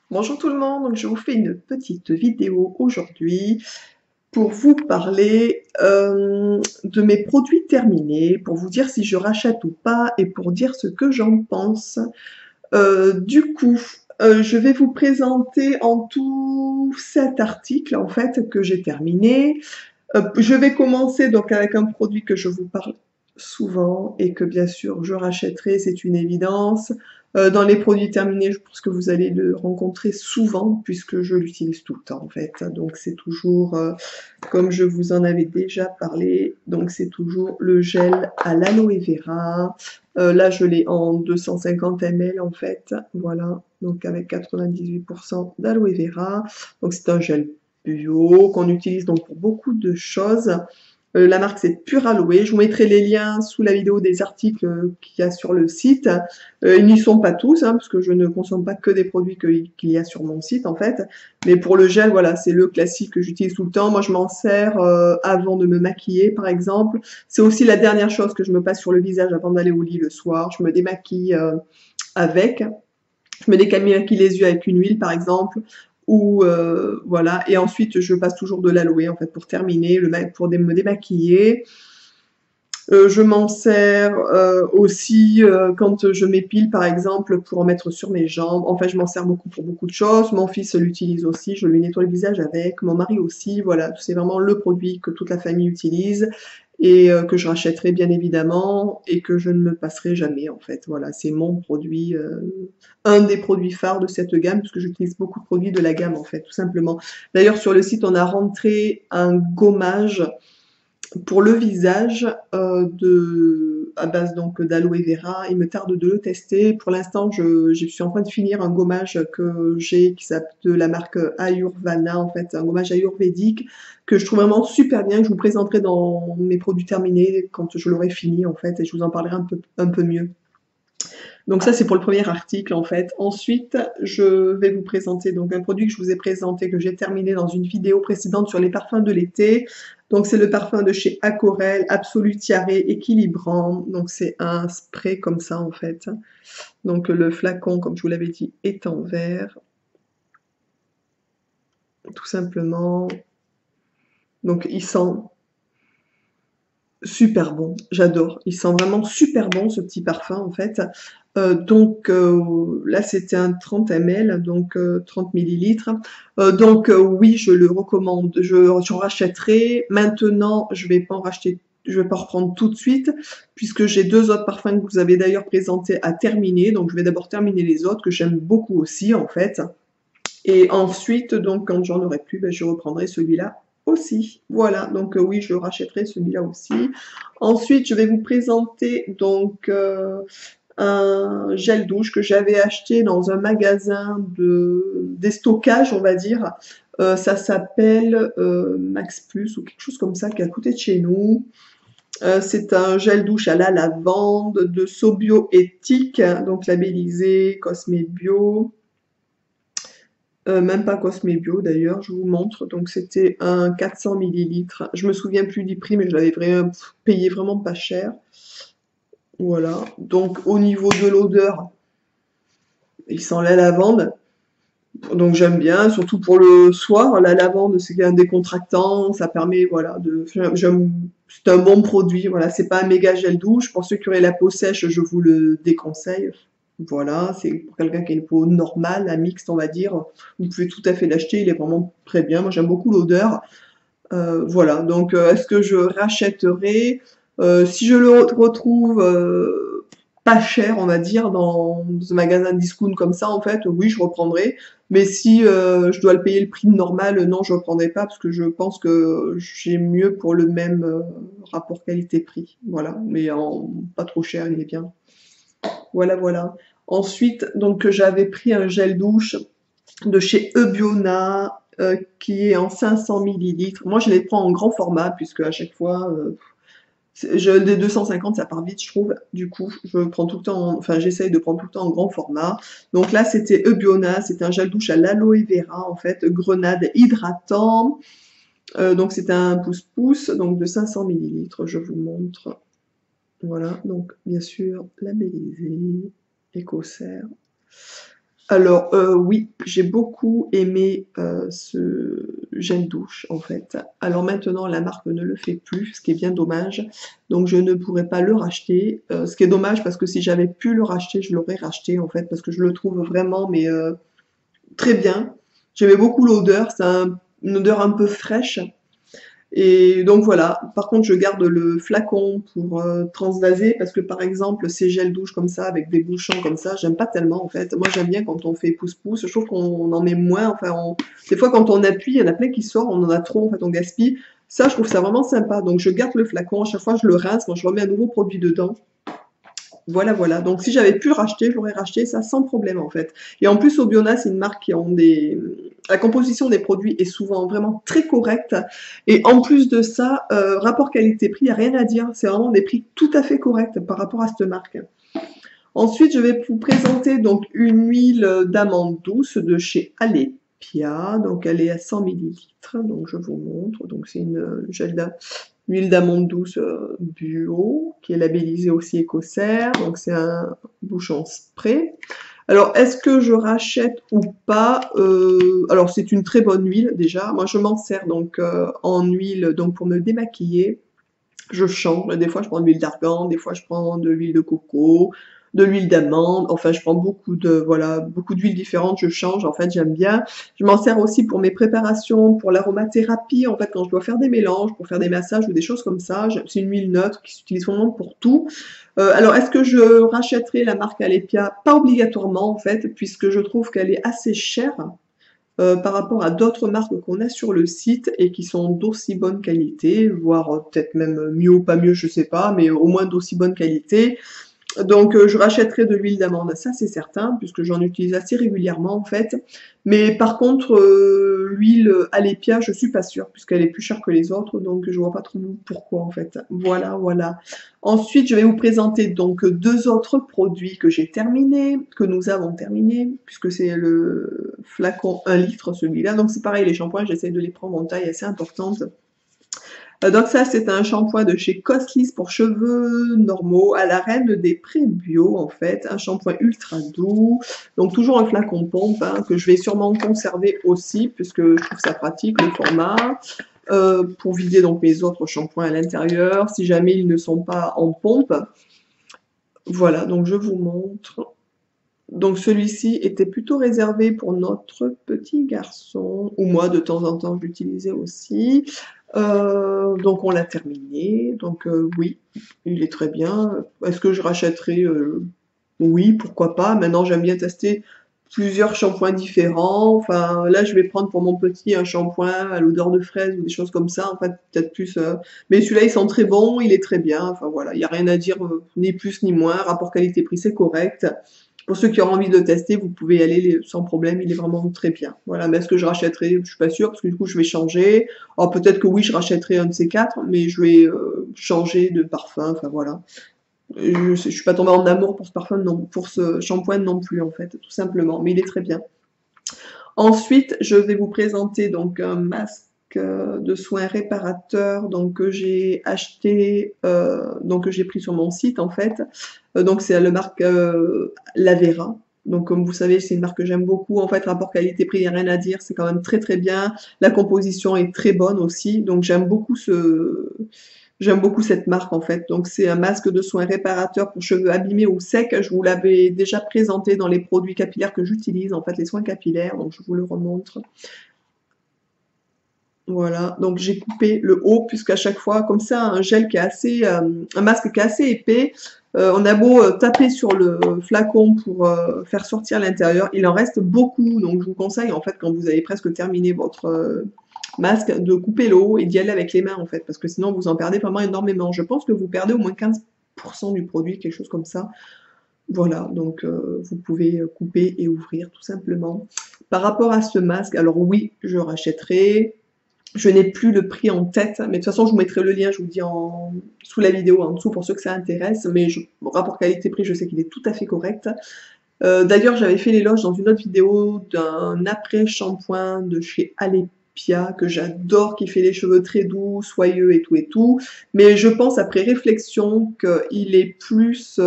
Bonjour tout le monde, donc je vous fais une petite vidéo aujourd'hui pour vous parler de mes produits terminés, pour vous dire si je rachète ou pas et pour dire ce que j'en pense. Je vais vous présenter en tout 7 articles en fait que j'ai terminés. Je vais commencer donc avec un produit que je vous parle souvent et que bien sûr je rachèterai, c'est une évidence. Dans les produits terminés, je pense que vous allez le rencontrer souvent puisque je l'utilise tout le temps en fait. Donc c'est toujours, comme je vous en avais déjà parlé, donc c'est toujours le gel à l'aloe vera. Là je l'ai en 250 ml en fait, voilà, donc avec 98% d'aloe vera. Donc c'est un gel bio qu'on utilise donc pour beaucoup de choses. La marque c'est Pure Aloe. Je vous mettrai les liens sous la vidéo des articles qu'il y a sur le site. Ils n'y sont pas tous, hein, parce que je ne consomme pas que des produits qu'il y a sur mon site en fait. Mais pour le gel, voilà, c'est le classique que j'utilise tout le temps. Moi, je m'en sers avant de me maquiller, par exemple. C'est aussi la dernière chose que je me passe sur le visage avant d'aller au lit le soir. Je me démaquille avec. Je me démaquille les yeux avec une huile, par exemple. Ou voilà, et ensuite je passe toujours de l'aloe en fait pour terminer, pour me démaquiller. Je m'en sers aussi quand je m'épile par exemple pour en mettre sur mes jambes. Enfin, je m'en sers beaucoup pour beaucoup de choses. Mon fils l'utilise aussi, je lui nettoie le visage avec. Mon mari aussi, voilà. C'est vraiment le produit que toute la famille utilise et que je rachèterai bien évidemment et que je ne me passerai jamais en fait. Voilà, c'est mon produit, un des produits phares de cette gamme puisque j'utilise beaucoup de produits de la gamme en fait, tout simplement. D'ailleurs, sur le site, on a rentré un gommage pour le visage à base donc d'aloe vera. Il me tarde de le tester. Pour l'instant, je suis en train de finir un gommage que j'ai qui s'appelle de la marque Ayurvana, en fait, un gommage ayurvédique que je trouve vraiment super bien, que je vous présenterai dans mes produits terminés quand je l'aurai fini en fait, et je vous en parlerai un peu mieux. Donc ça, c'est pour le premier article, en fait. Ensuite, je vais vous présenter donc un produit que je vous ai présenté, que j'ai terminé dans une vidéo précédente sur les parfums de l'été. Donc c'est le parfum de chez Aquarelle, Absolute Tiare équilibrant. Donc c'est un spray comme ça, en fait. Donc le flacon, comme je vous l'avais dit, est en verre, tout simplement. Donc il sent super bon, j'adore. Il sent vraiment super bon ce petit parfum en fait. Là c'était un 30 ml, donc 30 millilitres. Oui, je le recommande. J'en rachèterai. Maintenant, je vais pas en racheter. Je vais pas reprendre tout de suite puisque j'ai deux autres parfums que vous avez d'ailleurs présentés à terminer. Donc je vais d'abord terminer les autres que j'aime beaucoup aussi en fait. Et ensuite, donc, quand j'en aurai plus, ben, je reprendrai celui-là aussi. Voilà, donc oui, je rachèterai celui-là aussi. Ensuite, je vais vous présenter donc un gel douche que j'avais acheté dans un magasin de déstockage, on va dire. Ça s'appelle Max Plus ou quelque chose comme ça qui est à côté de chez nous. C'est un gel douche à la lavande de Sobio éthique, donc labellisé Cosme Bio. Même pas Cosme Bio d'ailleurs, je vous montre. Donc c'était un 400 millilitres. Je me souviens plus du prix, mais je l'avais vraiment payé vraiment pas cher. Voilà. Donc au niveau de l'odeur, il sent la lavande. Donc j'aime bien, surtout pour le soir. La lavande, c'est un décontractant, ça permet, voilà, c'est un bon produit. Voilà, c'est pas un méga gel douche. Pour ceux qui auraient la peau sèche, je vous le déconseille. Voilà, c'est pour quelqu'un qui a une peau normale, à mixte, on va dire. Vous pouvez tout à fait l'acheter, il est vraiment très bien. Moi, j'aime beaucoup l'odeur. Voilà, donc est-ce que je rachèterai si je le retrouve pas cher, on va dire, dans un magasin discount comme ça, en fait, oui, je reprendrai. Mais si je dois le payer le prix normal, non, je reprendrai pas parce que je pense que j'ai mieux pour le même rapport qualité-prix. Voilà, mais pas trop cher, il est bien. Voilà, voilà. Ensuite, donc j'avais pris un gel douche de chez Ebiona qui est en 500 millilitres. Moi, je les prends en grand format puisque à chaque fois, des 250, ça part vite, je trouve. Du coup, je prends tout le temps, enfin, j'essaye de prendre tout le temps en grand format. Donc là, c'était Ebiona, c'était un gel douche à l'aloe vera, en fait, grenade hydratant. Donc c'était un pouce-pouce, donc de 500 millilitres, je vous montre. Voilà, donc bien sûr, labellisé, écossaire. Alors, oui, j'ai beaucoup aimé ce gel douche en fait. Alors maintenant, la marque ne le fait plus, ce qui est bien dommage. Donc je ne pourrais pas le racheter. Ce qui est dommage parce que si j'avais pu le racheter, je l'aurais racheté en fait, parce que je le trouve vraiment mais très bien. J'aimais beaucoup l'odeur, c'est une odeur un peu fraîche. Et donc voilà, par contre je garde le flacon pour transvaser parce que par exemple ces gels douche comme ça avec des bouchons comme ça, j'aime pas tellement en fait. Moi j'aime bien quand on fait pouce-pouce, je trouve qu'on en met moins, enfin des fois quand on appuie, il y en a plein qui sortent, on en a trop en fait, on gaspille. Ça je trouve ça vraiment sympa, donc je garde le flacon, à chaque fois je le rince quand je remets un nouveau produit dedans. Voilà, voilà. Donc si j'avais pu le racheter, j'aurais racheté ça sans problème en fait. Et en plus, Obiona, c'est une marque qui ont des... La composition des produits est souvent vraiment très correcte. Et en plus de ça, rapport qualité-prix, il n'y a rien à dire. C'est vraiment des prix tout à fait corrects par rapport à cette marque. Ensuite, je vais vous présenter donc une huile d'amande douce de chez Alepia. Donc elle est à 100 millilitres. Donc je vous montre. Donc c'est une huile d'amande douce bio, qui est labellisée aussi écossaire, donc c'est un bouchon spray. Alors, est-ce que je rachète ou pas Alors, c'est une très bonne huile déjà. Moi, je m'en sers donc en huile donc pour me démaquiller. Je change. Des fois, je prends de l'huile d'argan, des fois, je prends de l'huile de coco, de l'huile d'amande. Enfin, je prends beaucoup de, voilà, beaucoup d'huiles différentes. Je change. En fait, j'aime bien. Je m'en sers aussi pour mes préparations, pour l'aromathérapie. En fait, quand je dois faire des mélanges, pour faire des massages ou des choses comme ça. C'est une huile neutre qui s'utilise vraiment pour tout. Alors, est-ce que je rachèterai la marque Alepia? Pas obligatoirement, en fait, puisque je trouve qu'elle est assez chère par rapport à d'autres marques qu'on a sur le site et qui sont d'aussi bonne qualité, voire peut-être même mieux ou pas mieux, je sais pas, mais au moins d'aussi bonne qualité. Donc je rachèterai de l'huile d'amande, ça c'est certain, puisque j'en utilise assez régulièrement en fait. Mais par contre, l'huile Alepia, je suis pas sûre, puisqu'elle est plus chère que les autres, donc je vois pas trop pourquoi en fait. Voilà, voilà. Ensuite, je vais vous présenter donc deux autres produits que j'ai terminés, que nous avons terminés, puisque c'est le flacon 1 litre celui-là. Donc c'est pareil, les shampoings, j'essaie de les prendre en taille assez importante. Donc ça, c'est un shampoing de chez Coslis pour cheveux normaux à la reine des prés bio en fait, un shampoing ultra doux, donc toujours un flacon pompe hein, que je vais sûrement conserver aussi puisque je trouve ça pratique le format pour vider donc mes autres shampoings à l'intérieur si jamais ils ne sont pas en pompe. Voilà, donc je vous montre. Donc celui-ci était plutôt réservé pour notre petit garçon, ou moi de temps en temps j'utilisais aussi. Donc on l'a terminé, donc oui, il est très bien. Est-ce que je rachèterai oui, pourquoi pas. Maintenant j'aime bien tester plusieurs shampoings différents. Enfin là je vais prendre pour mon petit un shampoing à l'odeur de fraise ou des choses comme ça, en fait peut-être plus... Mais celui-là il sent très bon, il est très bien, enfin voilà, il n'y a rien à dire, ni plus ni moins, rapport qualité-prix c'est correct. Pour ceux qui auront envie de le tester, vous pouvez y aller sans problème, il est vraiment très bien. Voilà, mais est-ce que je rachèterai? Je suis pas sûre, parce que du coup, je vais changer. Alors peut-être que oui, je rachèterai un de ces quatre, mais je vais changer de parfum, enfin voilà. Je suis pas tombée en amour pour ce parfum, non, pour ce shampoing non plus, en fait, tout simplement, mais il est très bien. Ensuite, je vais vous présenter donc un masque de soins réparateur donc que j'ai acheté, donc que j'ai pris sur mon site en fait. Donc c'est la marque Lavera. Donc comme vous savez, c'est une marque que j'aime beaucoup. En fait, rapport qualité-prix, il n'y a rien à dire. C'est quand même très très bien. La composition est très bonne aussi. Donc j'aime beaucoup cette marque en fait. Donc c'est un masque de soins réparateur pour cheveux abîmés ou secs. Je vous l'avais déjà présenté dans les produits capillaires que j'utilise, en fait les soins capillaires. Donc je vous le remontre. Voilà, donc j'ai coupé le haut puisqu'à chaque fois, comme ça, un gel qui est assez, un masque qui est assez épais, on a beau taper sur le flacon pour faire sortir l'intérieur, il en reste beaucoup. Donc je vous conseille en fait quand vous avez presque terminé votre masque de couper le haut et d'y aller avec les mains en fait, parce que sinon vous en perdez vraiment énormément. Je pense que vous perdez au moins 15% du produit, quelque chose comme ça. Voilà, donc vous pouvez couper et ouvrir tout simplement. Par rapport à ce masque, alors oui, je rachèterai. Je n'ai plus le prix en tête, mais de toute façon, je vous mettrai le lien, je vous dis sous la vidéo en dessous pour ceux que ça intéresse. Mais bon, rapport qualité-prix, je sais qu'il est tout à fait correct. D'ailleurs, j'avais fait l'éloge dans une autre vidéo d'un après-shampoing de chez Alepia que j'adore, qui fait les cheveux très doux, soyeux et tout et tout. Mais je pense après réflexion qu'il est plus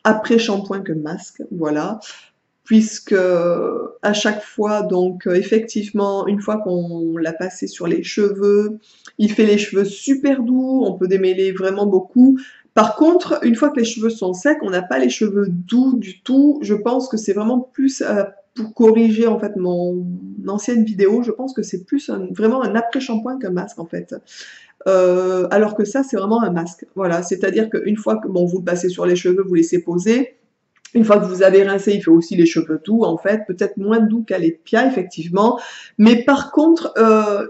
après-shampoing que masque, voilà. puisque à chaque fois, donc effectivement, une fois qu'on l'a passé sur les cheveux, il fait les cheveux super doux, on peut démêler vraiment beaucoup. Par contre, une fois que les cheveux sont secs, on n'a pas les cheveux doux du tout. Je pense que c'est vraiment plus pour corriger en fait mon ancienne vidéo. Je pense que c'est plus vraiment un après-shampoing qu'un masque en fait. Alors que ça, c'est vraiment un masque. Voilà, c'est-à-dire qu'une fois que bon, vous le passez sur les cheveux, vous laissez poser. Une fois que vous avez rincé, il fait aussi les cheveux doux, en fait, peut-être moins doux qu'à l'épia, effectivement. Mais par contre,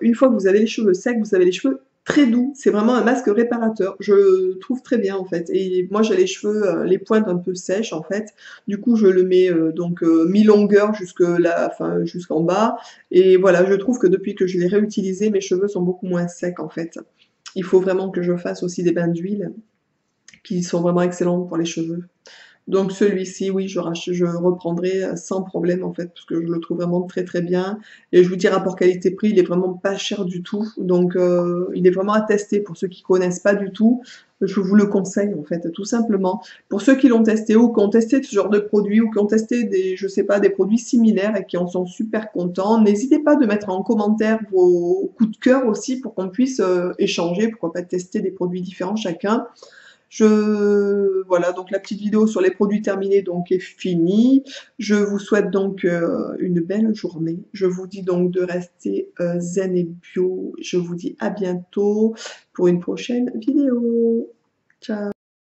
une fois que vous avez les cheveux secs, vous avez les cheveux très doux. C'est vraiment un masque réparateur. Je trouve très bien, en fait. Et moi, j'ai les cheveux, les pointes un peu sèches, en fait. Du coup, je le mets donc mi-longueur jusque là, enfin jusqu'en bas. Et voilà, je trouve que depuis que je l'ai réutilisé, mes cheveux sont beaucoup moins secs, en fait. Il faut vraiment que je fasse aussi des bains d'huile qui sont vraiment excellents pour les cheveux. Donc celui-ci, oui, je reprendrai sans problème en fait, parce que je le trouve vraiment très très bien. Et je vous dis, rapport qualité-prix, il est vraiment pas cher du tout. Donc il est vraiment à tester pour ceux qui connaissent pas du tout. Je vous le conseille en fait, tout simplement. Pour ceux qui l'ont testé ou qui ont testé ce genre de produit ou qui ont testé des, je sais pas, des produits similaires et qui en sont super contents, n'hésitez pas de mettre en commentaire vos coups de cœur aussi pour qu'on puisse échanger, pourquoi pas tester des produits différents chacun. Voilà, donc la petite vidéo sur les produits terminés donc est finie. Je vous souhaite donc une belle journée. Je vous dis donc de rester zen et bio. Je vous dis à bientôt pour une prochaine vidéo. Ciao.